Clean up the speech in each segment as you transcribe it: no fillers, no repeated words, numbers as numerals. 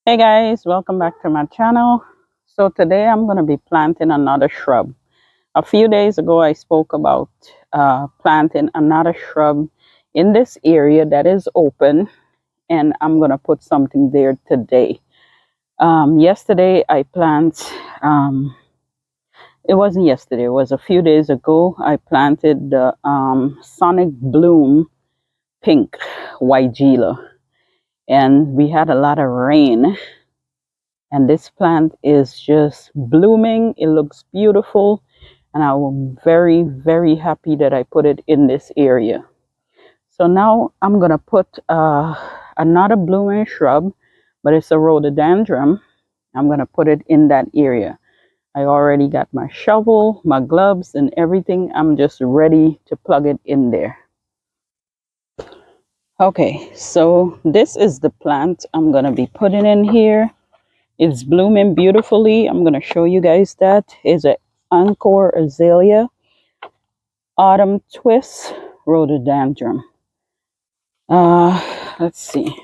Hey guys, welcome back to my channel. So today I'm going to be planting another shrub. A few days ago I spoke about planting another shrub in this area that is open, and I'm going to put something there today. Yesterday I it wasn't yesterday, it was a few days ago, I planted the Sonic Bloom Pink Weigela, and we had a lot of rain. And this plant is just blooming. It looks beautiful. And I'm very, very happy that I put it in this area. So now I'm going to put another blooming shrub, but it's a rhododendron. I'm going to put it in that area. I already got my shovel, my gloves, and everything. I'm just ready to plug it in there. Okay, so this is the plant I'm going to be putting in here. It's blooming beautifully. I'm going to show you guys that. It's an Encore Azalea Autumn Twist Rhododendron. Let's see.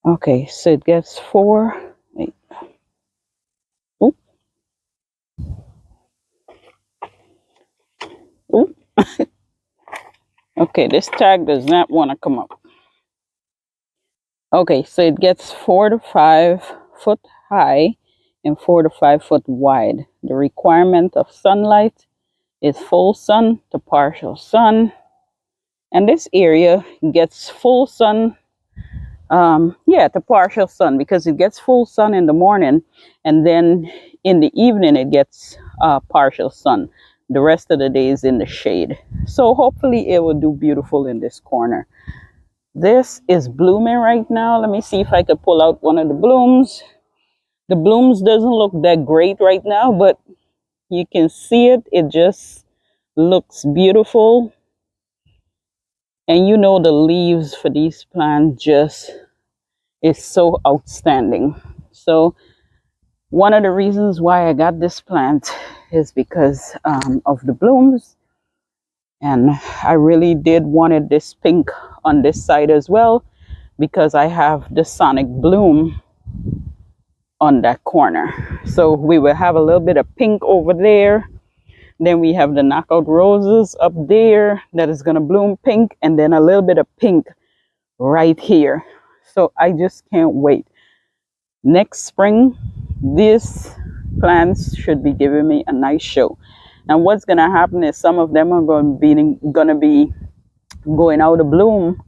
Okay, so it gets four. Wait. Oop, oop. Okay, this tag does not want to come up. Okay, so it gets 4 to 5 foot high and 4 to 5 foot wide. The requirement of sunlight is full sun to partial sun. And this area gets full sun, yeah, to partial sun, because it gets full sun in the morning, and then in the evening it gets partial sun. The rest of the day is in the shade. So hopefully it will do beautiful in this corner. This is blooming right now. Let me see if I could pull out one of the blooms. The blooms doesn't look that great right now, but you can see it. It just looks beautiful. And you know the leaves for these plants just is so outstanding. So one of the reasons why I got this plant is because of the blooms, and I really did wanted this pink on this side as well, because I have the Sonic Bloom on that corner. So we will have a little bit of pink over there. Then we have the knockout roses up there that is going to bloom pink, and then a little bit of pink right here. So I just can't wait. Next spring, these plants should be giving me a nice show. And what's going to happen is some of them are going to be going out of bloom,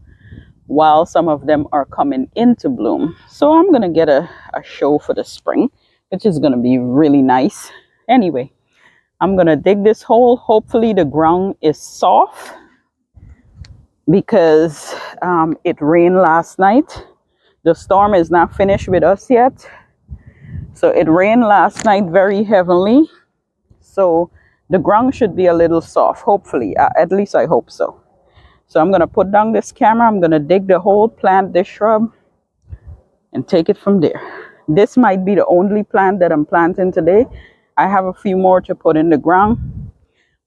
while some of them are coming into bloom. So I'm going to get a show for the spring, which is going to be really nice. Anyway, I'm going to dig this hole. Hopefully the ground is soft, because it rained last night. The storm is not finished with us yet. So it rained last night very heavily. So the ground should be a little soft, hopefully. At least I hope so. So I'm going to put down this camera. I'm going to dig the hole, plant this shrub, and take it from there. This might be the only plant that I'm planting today. I have a few more to put in the ground,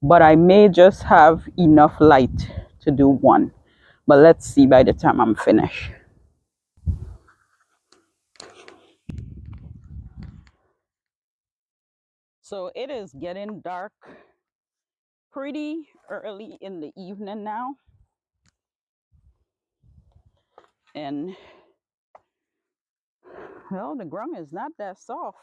but I may just have enough light to do one. But let's see by the time I'm finished. So it is getting dark pretty early in the evening now. And well, the ground is not that soft.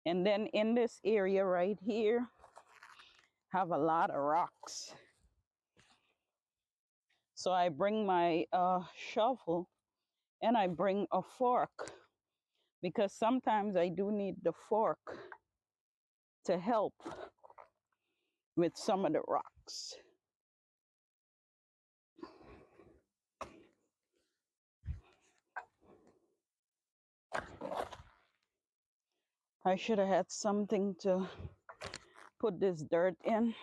And then in this area right here, have a lot of rocks. So I bring my shovel, and I bring a fork, because sometimes I do need the fork to help with some of the rocks. I should have had something to put this dirt in.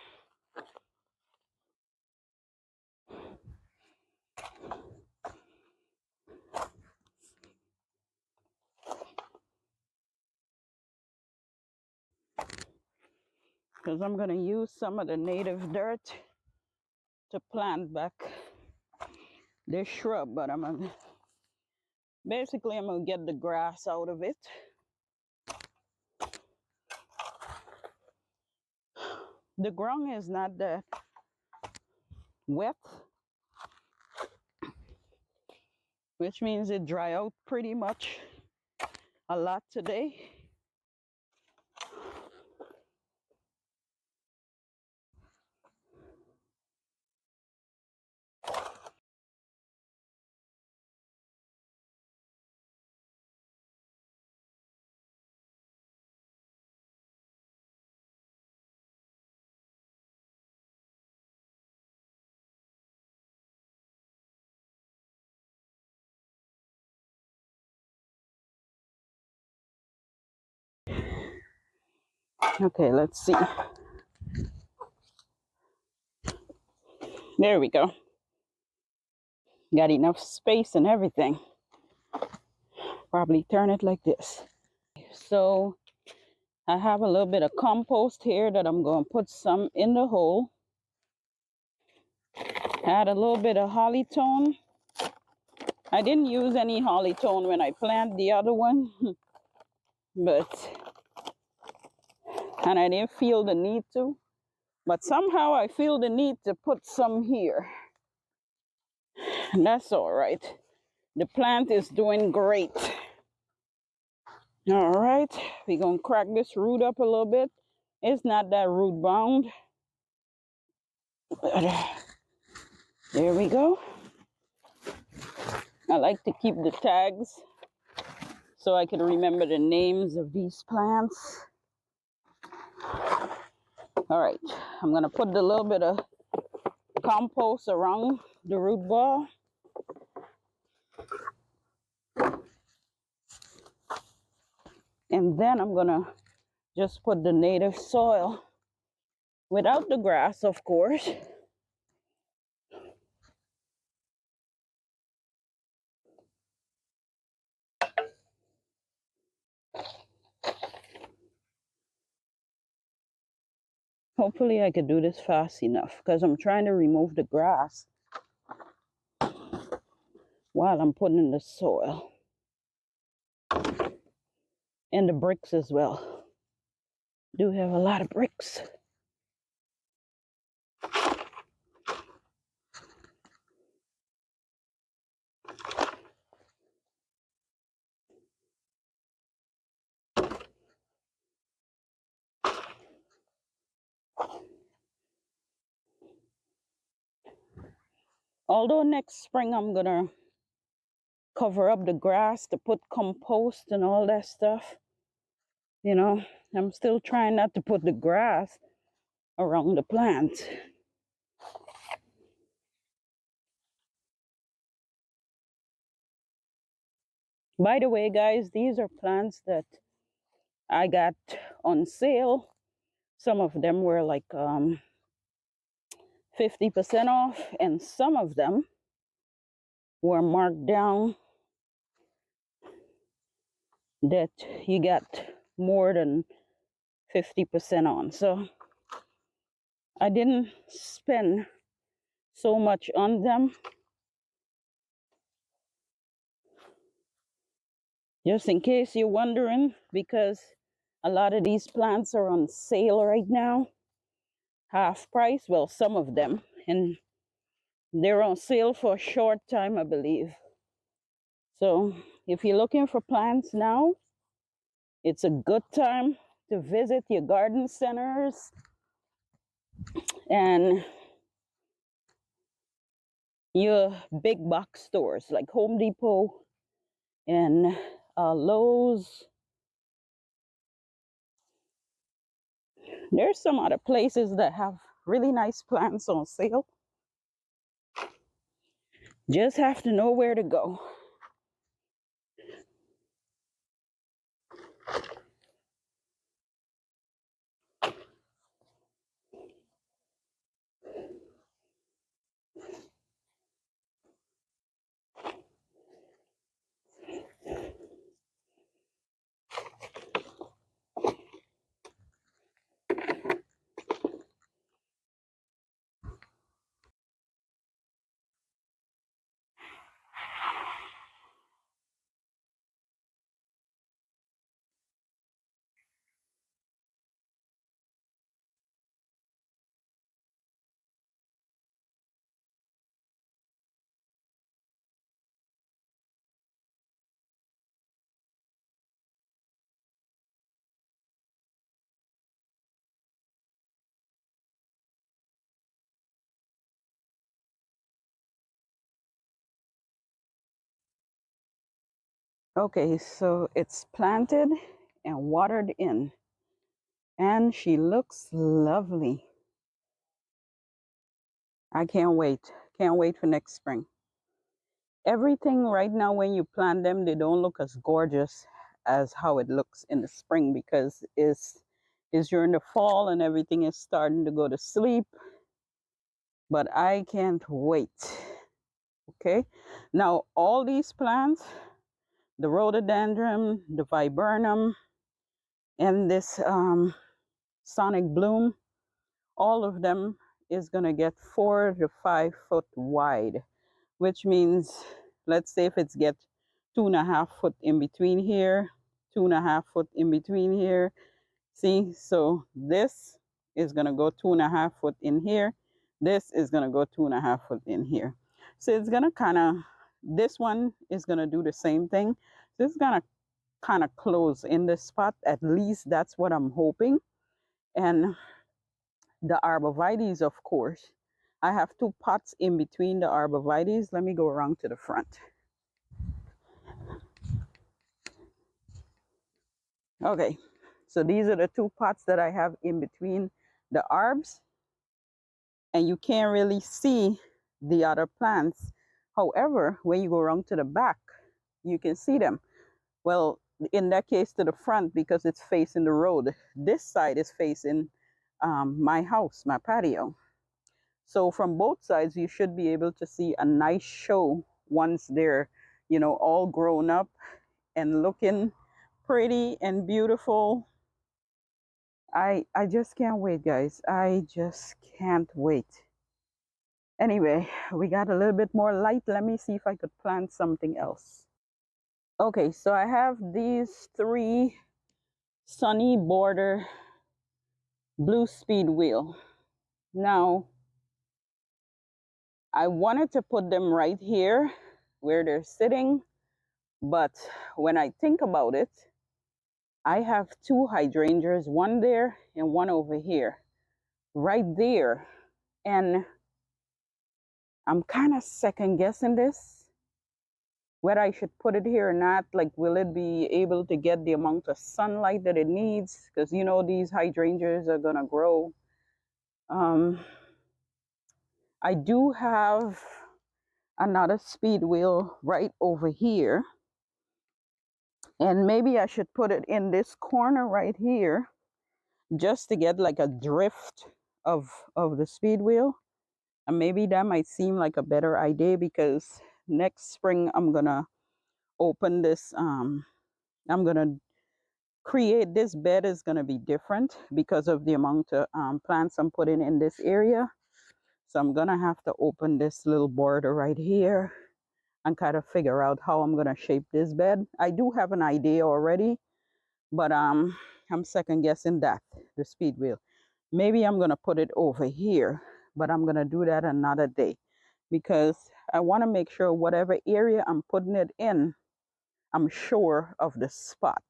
because I'm going to use some of the native dirt to plant back this shrub, but I'm going to get the grass out of it. The ground is not that wet, which means it dry out pretty much a lot today. Okay, let's see. There we go. Got enough space and everything. Probably turn it like this. So I have a little bit of compost here that I'm going to put some in the hole. Add a little bit of hollytone. I didn't use any hollytone when I planted the other one, and I didn't feel the need to. But somehow I feel the need to put some here. And that's all right. The plant is doing great. All right, we're going to crack this root up a little bit. It's not that root bound. But, there we go. I like to keep the tags so I can remember the names of these plants. All right, I'm going to put a little bit of compost around the root ball. And then I'm going to just put the native soil without the grass, of course. Hopefully I could do this fast enough because I'm trying to remove the grass while I'm putting in the soil. And the bricks as well. Do have a lot of bricks. Although next spring I'm gonna cover up the grass to put compost and all that stuff. You know, I'm still trying not to put the grass around the plant. By the way, guys, these are plants that I got on sale. Some of them were like 50% off, and some of them were marked down that you got more than 50% on. So I didn't spend so much on them. Just in case you're wondering, because a lot of these plants are on sale right now. Half price, well, some of them. And they're on sale for a short time, I believe. So if you're looking for plants now, it's a good time to visit your garden centers and your big box stores like Home Depot and Lowe's. There's some other places that have really nice plants on sale. Just have to know where to go. Okay, so it's planted and watered in, and she looks lovely. I can't wait. Can't wait for next spring. Everything right now, when you plant them, they don't look as gorgeous as how it looks in the spring because it's during the fall and everything is starting to go to sleep. But I can't wait. Okay. Now all these plants, the rhododendron, the viburnum, and this sonic bloom, all of them is gonna get 4 to 5 foot wide, which means, let's say if it's get 2.5 foot in between here, 2.5 foot in between here. See, so this is gonna go 2.5 foot in here. This is gonna go 2.5 foot in here. So it's gonna kind of, this one is gonna do the same thing. So it's gonna kind of close in this spot. At least that's what I'm hoping. And the arborvitaes, of course. I have 2 pots in between the arborvitaes. Let me go around to the front. Okay, so these are the 2 pots that I have in between the arbs, and you can't really see the other plants. However, when you go around to the back, you can see them. Well, in that case, to the front because it's facing the road. This side is facing my house, my patio. So from both sides, you should be able to see a nice show once they're, all grown up and looking pretty and beautiful. I just can't wait, guys. I just can't wait. Anyway, we got a little bit more light. Let me see if I could plant something else. Okay, so I have these 3 sunny border blue speed wheel. Now, I wanted to put them right here where they're sitting, but when I think about it, I have 2 hydrangeas, one there and one over here, right there. And I'm kind of second guessing this, whether I should put it here or not. Like, will it be able to get the amount of sunlight that it needs? Because, these hydrangeas are going to grow. Um, I do have another speed wheel right over here. And maybe I should put it in this corner right here just to get like a drift of the speed wheel. And maybe that might seem like a better idea because next spring I'm gonna open this. I'm gonna create this bed is gonna be different because of the amount of plants I'm putting in this area. So I'm gonna have to open this little border right here and kind of figure out how I'm gonna shape this bed. I do have an idea already, but I'm second guessing that, the speed wheel. Maybe I'm gonna put it over here, but I'm gonna do that another day because I want to make sure whatever area I'm putting it in, I'm sure of the spot.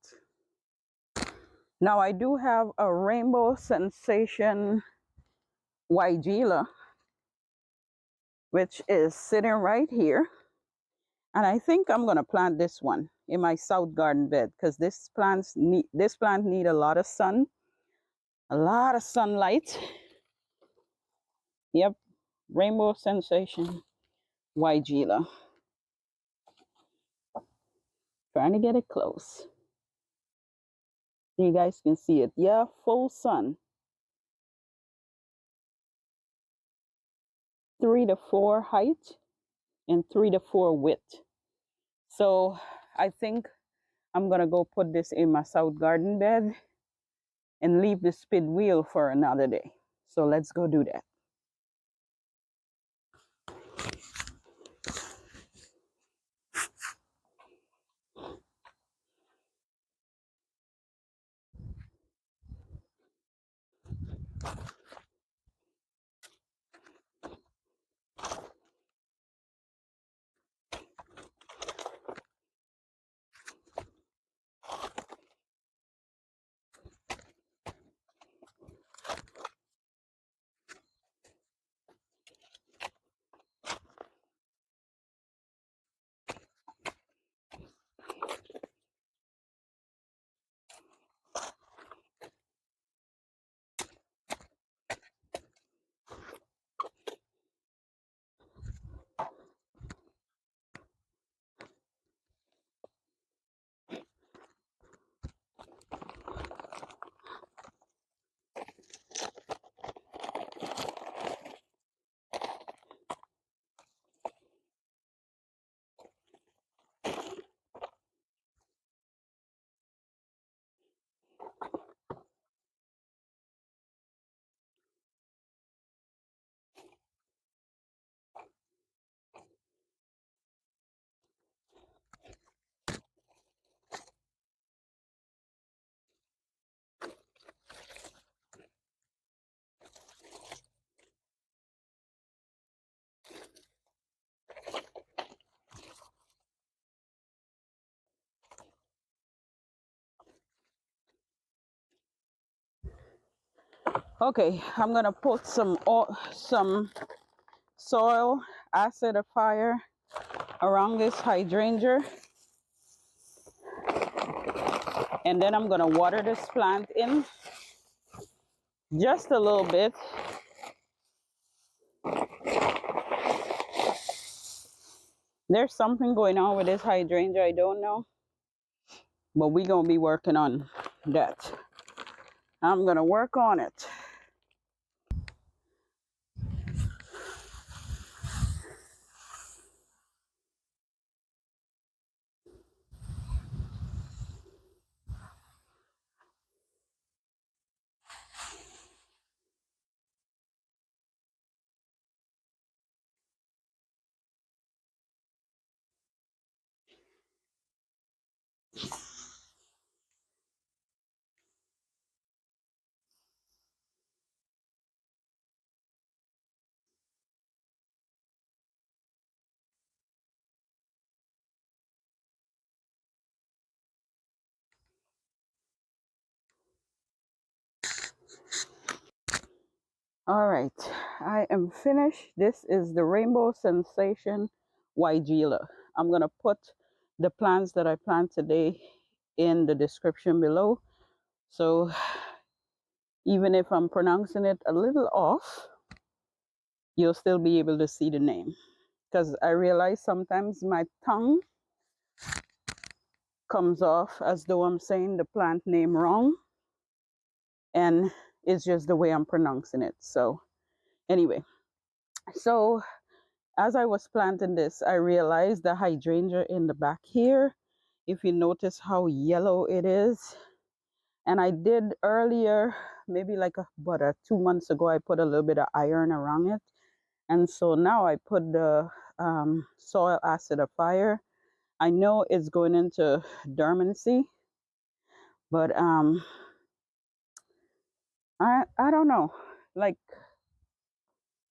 Now I do have a rainbow sensation Weigela, which is sitting right here. And I think I'm gonna plant this one in my south garden bed because this plant need a lot of sun, a lot of sunlight. Yep, rainbow sensation Weigela. Trying to get it close. You guys can see it. Yeah, full sun. 3 to 4 height and 3 to 4 width. So I think I'm gonna go put this in my south garden bed and leave the spin wheel for another day. So let's go do that. Okay, I'm gonna put some soil acidifier around this hydrangea, and then I'm gonna water this plant in just a little bit. There's something going on with this hydrangea, I don't know, but we're gonna be working on that. I'm gonna work on it. All right, I am finished. This is the Rainbow Sensation Weigela. I'm gonna put the plants that I plant today in the description below. So even if I'm pronouncing it a little off, you'll still be able to see the name. Because I realize sometimes my tongue comes off as though I'm saying the plant name wrong, and it's just the way I'm pronouncing it. So anyway, so as I was planting this, I realized the hydrangea in the back here, if you notice how yellow it is. And I did earlier, maybe like about 2 months ago, I put a little bit of iron around it. And so now I put the soil acidifier. I know it's going into dormancy, but I don't know. Like,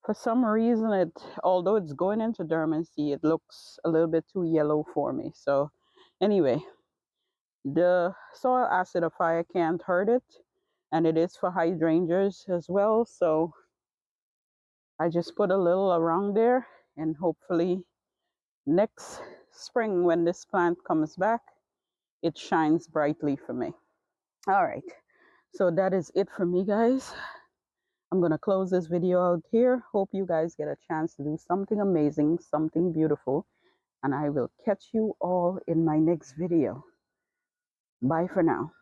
for some reason, although it's going into dormancy, it looks a little bit too yellow for me. So anyway, the soil acidifier can't hurt it, and it is for hydrangeas as well. So I just put a little around there, and hopefully next spring when this plant comes back, it shines brightly for me. All right, so that is it for me, guys. I'm gonna close this video out here. Hope you guys get a chance to do something amazing, something beautiful, and I will catch you all in my next video. Bye for now.